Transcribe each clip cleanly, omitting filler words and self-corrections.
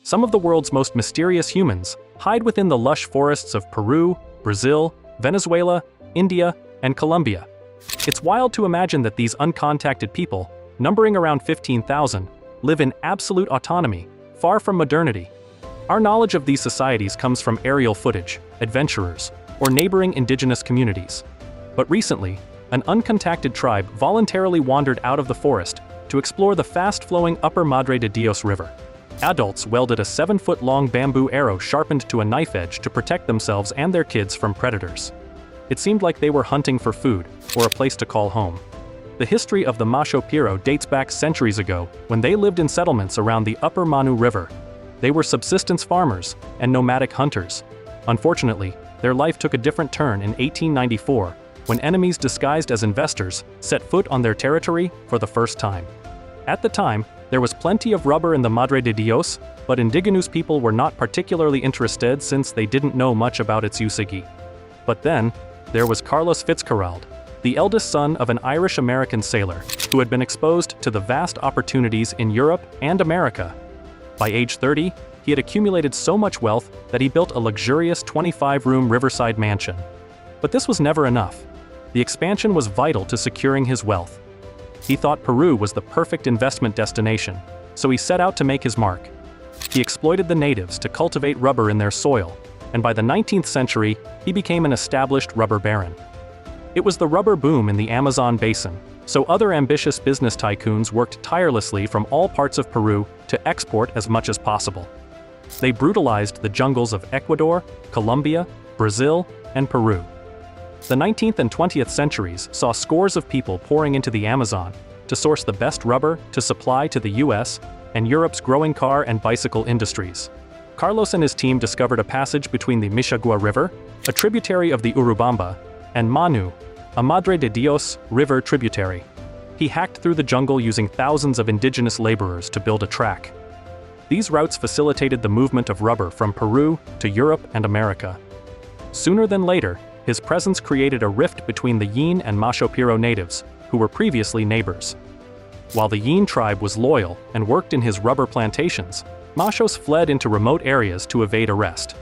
Some of the world's most mysterious humans hide within the lush forests of Peru, Brazil, Venezuela, India, and Colombia. It's wild to imagine that these uncontacted people, numbering around 15,000, live in absolute autonomy, far from modernity. Our knowledge of these societies comes from aerial footage, adventurers, or neighboring indigenous communities. But recently, an uncontacted tribe voluntarily wandered out of the forest to explore the fast-flowing upper Madre de Dios River. Adults welded a 7-foot-long bamboo arrow sharpened to a knife edge to protect themselves and their kids from predators. It seemed like they were hunting for food, or a place to call home. The history of the Mascho Piro dates back centuries ago, when they lived in settlements around the upper Manu River. They were subsistence farmers and nomadic hunters. Unfortunately, their life took a different turn in 1894, when enemies disguised as investors set foot on their territory for the first time. At the time, there was plenty of rubber in the Madre de Dios, but indigenous people were not particularly interested since they didn't know much about its usage. But then, there was Carlos Fitzgerald, the eldest son of an Irish-American sailor, who had been exposed to the vast opportunities in Europe and America. By age 30, he had accumulated so much wealth that he built a luxurious 25-room riverside mansion. But this was never enough. The expansion was vital to securing his wealth. He thought Peru was the perfect investment destination, so he set out to make his mark. He exploited the natives to cultivate rubber in their soil, and by the 19th century, he became an established rubber baron. It was the rubber boom in the Amazon basin, so other ambitious business tycoons worked tirelessly from all parts of Peru to export as much as possible. They brutalized the jungles of Ecuador, Colombia, Brazil, and Peru. The 19th and 20th centuries saw scores of people pouring into the Amazon to source the best rubber to supply to the US and Europe's growing car and bicycle industries. Carlos and his team discovered a passage between the Mishagua River, a tributary of the Urubamba, and Manu, a Madre de Dios River tributary. He hacked through the jungle using thousands of indigenous laborers to build a track. These routes facilitated the movement of rubber from Peru to Europe and America. Sooner than later, his presence created a rift between the Yin and Mascho Piro natives, who were previously neighbors. While the Yin tribe was loyal and worked in his rubber plantations, Machos fled into remote areas to evade arrest.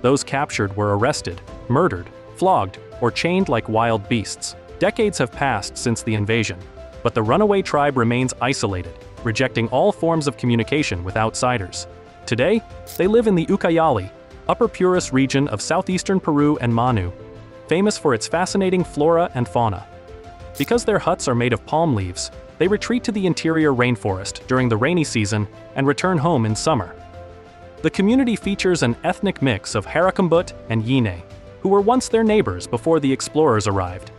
Those captured were arrested, murdered, flogged, or chained like wild beasts. Decades have passed since the invasion, but the runaway tribe remains isolated, rejecting all forms of communication with outsiders. Today, they live in the Ucayali, Upper Puris region of southeastern Peru and Manu, famous for its fascinating flora and fauna. Because their huts are made of palm leaves, they retreat to the interior rainforest during the rainy season and return home in summer. The community features an ethnic mix of Harakambut and Yine, who were once their neighbors before the explorers arrived.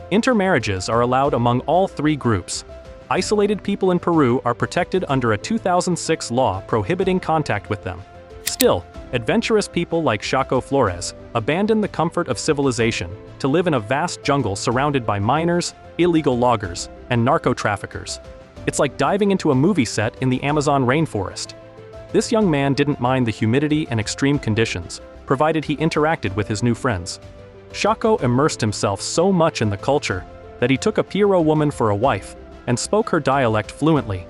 Intermarriages are allowed among all three groups. Isolated people in Peru are protected under a 2006 law prohibiting contact with them. Still, adventurous people like Chaco Flores abandon the comfort of civilization to live in a vast jungle surrounded by miners, illegal loggers, and narco-traffickers. It's like diving into a movie set in the Amazon rainforest. This young man didn't mind the humidity and extreme conditions, provided he interacted with his new friends. Chaco immersed himself so much in the culture that he took a Piro woman for a wife and spoke her dialect fluently.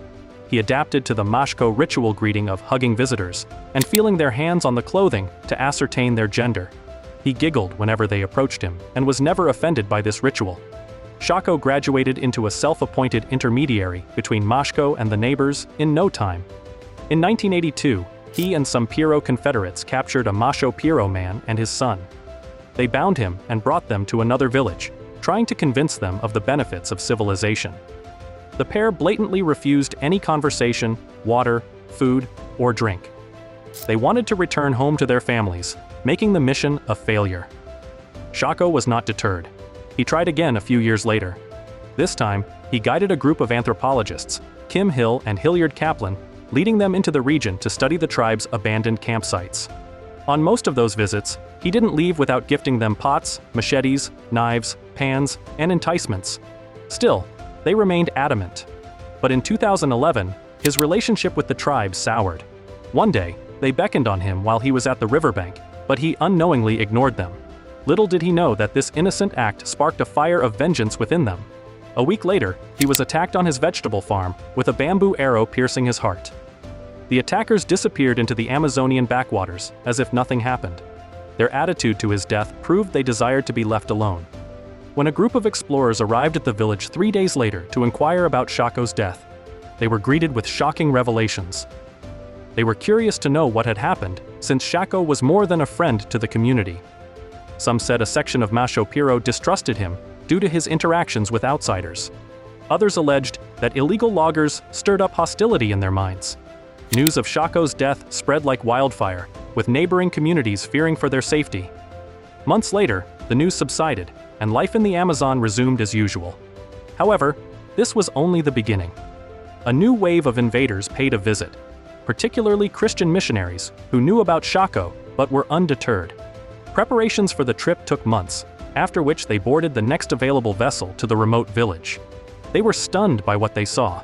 He adapted to the Mashco ritual greeting of hugging visitors and feeling their hands on the clothing to ascertain their gender. He giggled whenever they approached him and was never offended by this ritual. Chaco graduated into a self-appointed intermediary between Mashco and the neighbors in no time. In 1982, he and some Piro Confederates captured a Mascho Piro man and his son. They bound him and brought them to another village, trying to convince them of the benefits of civilization. The pair blatantly refused any conversation, water, food, or drink. They wanted to return home to their families, making the mission a failure. Chaco was not deterred. He tried again a few years later. This time, he guided a group of anthropologists, Kim Hill and Hilliard Kaplan, leading them into the region to study the tribe's abandoned campsites. On most of those visits, he didn't leave without gifting them pots, machetes, knives, pans, and enticements. Still, they remained adamant. But in 2011, his relationship with the tribe soured. One day, they beckoned on him while he was at the riverbank, but he unknowingly ignored them. Little did he know that this innocent act sparked a fire of vengeance within them. A week later, he was attacked on his vegetable farm with a bamboo arrow piercing his heart. The attackers disappeared into the Amazonian backwaters, as if nothing happened. Their attitude to his death proved they desired to be left alone. When a group of explorers arrived at the village 3 days later to inquire about Chaco's death, they were greeted with shocking revelations. They were curious to know what had happened, since Chaco was more than a friend to the community. Some said a section of Mascho Piro distrusted him due to his interactions with outsiders. Others alleged that illegal loggers stirred up hostility in their minds. News of Chaco's death spread like wildfire, with neighboring communities fearing for their safety. Months later, the news subsided, and life in the Amazon resumed as usual. However, this was only the beginning. A new wave of invaders paid a visit, particularly Christian missionaries who knew about Chaco but were undeterred. Preparations for the trip took months, after which they boarded the next available vessel to the remote village. They were stunned by what they saw.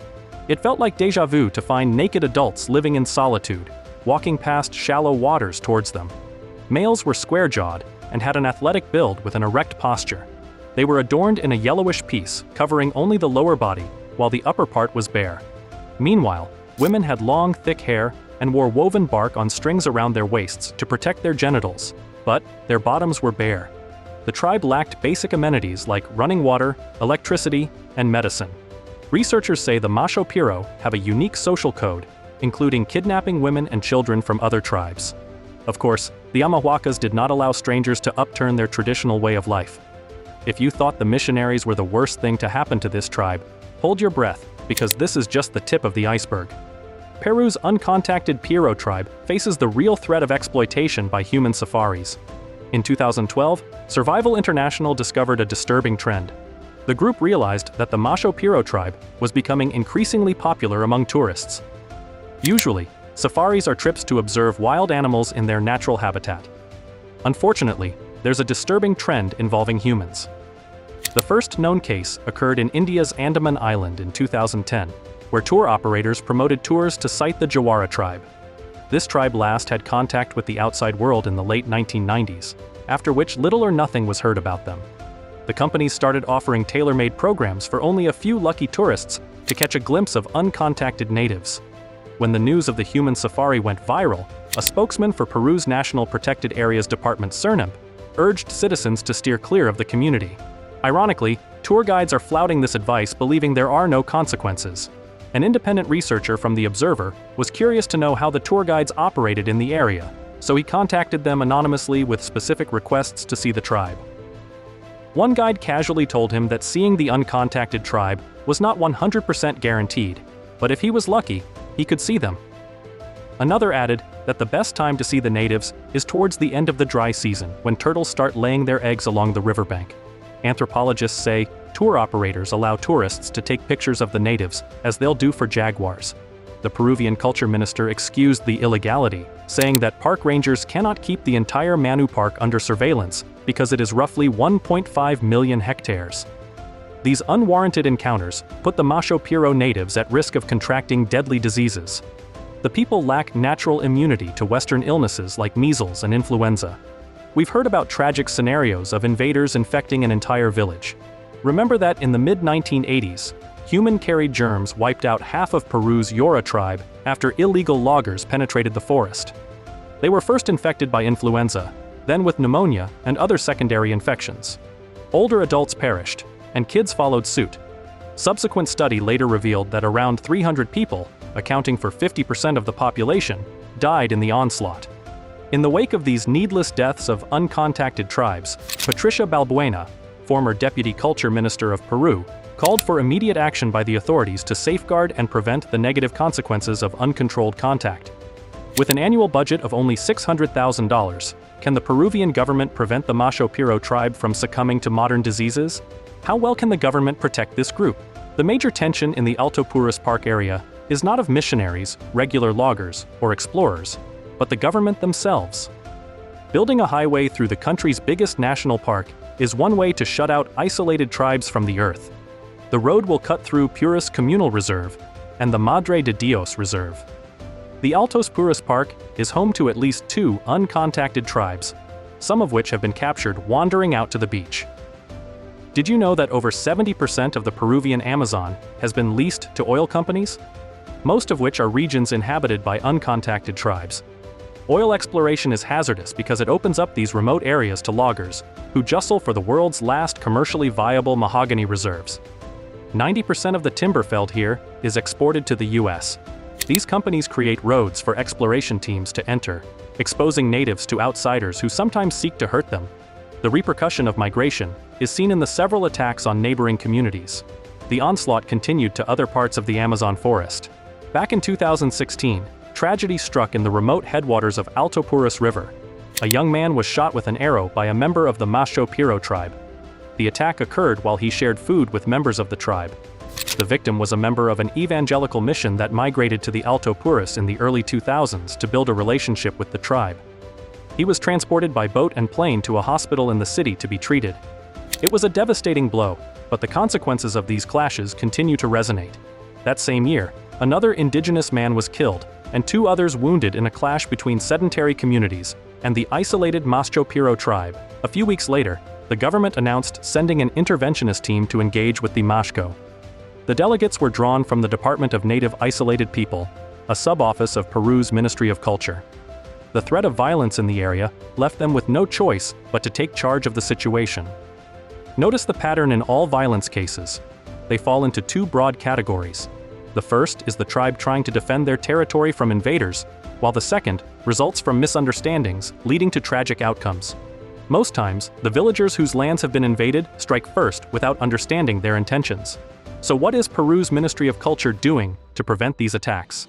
It felt like déjà vu to find naked adults living in solitude, walking past shallow waters towards them. Males were square-jawed and had an athletic build with an erect posture. They were adorned in a yellowish piece, covering only the lower body, while the upper part was bare. Meanwhile, women had long, thick hair and wore woven bark on strings around their waists to protect their genitals, but their bottoms were bare. The tribe lacked basic amenities like running water, electricity, and medicine. Researchers say the Mascho Piro have a unique social code, including kidnapping women and children from other tribes. Of course, the Amahuacas did not allow strangers to upturn their traditional way of life. If you thought the missionaries were the worst thing to happen to this tribe, hold your breath, because this is just the tip of the iceberg. Peru's uncontacted Piro tribe faces the real threat of exploitation by human safaris. In 2012, Survival International discovered a disturbing trend. The group realized that the Mascho Piro tribe was becoming increasingly popular among tourists. Usually, safaris are trips to observe wild animals in their natural habitat. Unfortunately, there's a disturbing trend involving humans. The first known case occurred in India's Andaman Island in 2010, where tour operators promoted tours to sight the Jawara tribe. This tribe last had contact with the outside world in the late 1990s, after which little or nothing was heard about them. The companies started offering tailor-made programs for only a few lucky tourists to catch a glimpse of uncontacted natives. When the news of the human safari went viral, a spokesman for Peru's National Protected Areas Department CERNAMP urged citizens to steer clear of the community. Ironically, tour guides are flouting this advice, believing there are no consequences. An independent researcher from The Observer was curious to know how the tour guides operated in the area, so he contacted them anonymously with specific requests to see the tribe. One guide casually told him that seeing the uncontacted tribe was not 100% guaranteed, but if he was lucky, he could see them. Another added that the best time to see the natives is towards the end of the dry season, when turtles start laying their eggs along the riverbank. Anthropologists say tour operators allow tourists to take pictures of the natives, as they'll do for jaguars. The Peruvian culture minister excused the illegality, saying that park rangers cannot keep the entire Manu Park under surveillance because it is roughly 1.5 million hectares. These unwarranted encounters put the Mascho Piro natives at risk of contracting deadly diseases. The people lack natural immunity to Western illnesses like measles and influenza. We've heard about tragic scenarios of invaders infecting an entire village. Remember that in the mid-1980s, human-carried germs wiped out half of Peru's Yora tribe after illegal loggers penetrated the forest. They were first infected by influenza, then with pneumonia and other secondary infections. Older adults perished, and kids followed suit. Subsequent study later revealed that around 300 people, accounting for 50% of the population, died in the onslaught. In the wake of these needless deaths of uncontacted tribes, Patricia Balbuena, former Deputy Culture Minister of Peru, called for immediate action by the authorities to safeguard and prevent the negative consequences of uncontrolled contact. With an annual budget of only $600,000, can the Peruvian government prevent the Mascho Piro tribe from succumbing to modern diseases? How well can the government protect this group? The major tension in the Alto Purus Park area is not of missionaries, regular loggers, or explorers, but the government themselves. Building a highway through the country's biggest national park is one way to shut out isolated tribes from the earth. The road will cut through Purus Communal Reserve and the Madre de Dios Reserve. The Altos Purus Park is home to at least 2 uncontacted tribes, some of which have been captured wandering out to the beach. Did you know that over 70% of the Peruvian Amazon has been leased to oil companies? most of which are regions inhabited by uncontacted tribes. Oil exploration is hazardous because it opens up these remote areas to loggers, who jostle for the world's last commercially viable mahogany reserves. 90% of the timber felled here is exported to the US. These companies create roads for exploration teams to enter, exposing natives to outsiders who sometimes seek to hurt them. The repercussion of migration is seen in the several attacks on neighboring communities. The onslaught continued to other parts of the Amazon forest. Back in 2016, tragedy struck in the remote headwaters of Manu River. A young man was shot with an arrow by a member of the Mascho Piro tribe. The attack occurred while he shared food with members of the tribe. The victim was a member of an evangelical mission that migrated to the Alto Purus in the early 2000s to build a relationship with the tribe. He was transported by boat and plane to a hospital in the city to be treated. It was a devastating blow, but the consequences of these clashes continue to resonate. That same year, another indigenous man was killed, and 2 others wounded in a clash between sedentary communities and the isolated Mascho Piro tribe. A few weeks later, the government announced sending an interventionist team to engage with the Mascho. The delegates were drawn from the Department of Native Isolated People, a sub-office of Peru's Ministry of Culture. The threat of violence in the area left them with no choice but to take charge of the situation. Notice the pattern in all violence cases. They fall into 2 broad categories. The first is the tribe trying to defend their territory from invaders, while the second results from misunderstandings, leading to tragic outcomes. Most times, the villagers whose lands have been invaded strike first without understanding their intentions. So what is Peru's Ministry of Culture doing to prevent these attacks?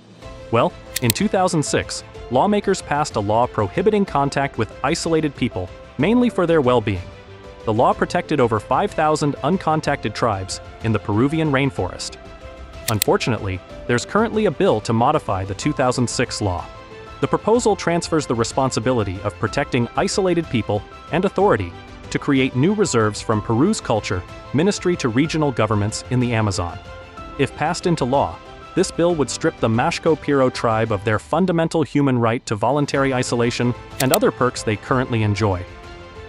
Well, in 2006, lawmakers passed a law prohibiting contact with isolated people, mainly for their well-being. The law protected over 5,000 uncontacted tribes in the Peruvian rainforest. Unfortunately, there's currently a bill to modify the 2006 law. The proposal transfers the responsibility of protecting isolated people and authority to create new reserves from Peru's culture ministry to regional governments in the Amazon. If passed into law, this bill would strip the Mascho Piro tribe of their fundamental human right to voluntary isolation and other perks they currently enjoy.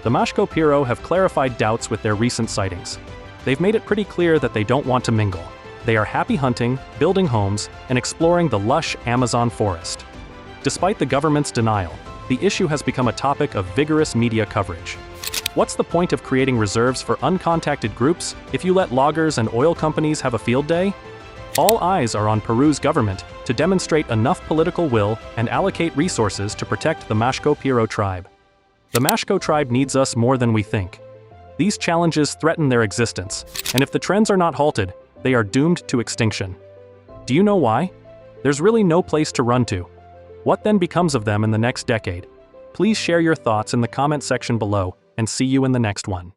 The Mascho Piro have clarified doubts with their recent sightings. They've made it pretty clear that they don't want to mingle. They are happy hunting, building homes, and exploring the lush Amazon forest. Despite the government's denial, the issue has become a topic of vigorous media coverage. What's the point of creating reserves for uncontacted groups if you let loggers and oil companies have a field day? All eyes are on Peru's government to demonstrate enough political will and allocate resources to protect the Mascho Piro tribe. The Mascho tribe needs us more than we think. These challenges threaten their existence, and if the trends are not halted, they are doomed to extinction. Do you know why? There's really no place to run to. What then becomes of them in the next decade? Please share your thoughts in the comment section below, and see you in the next one.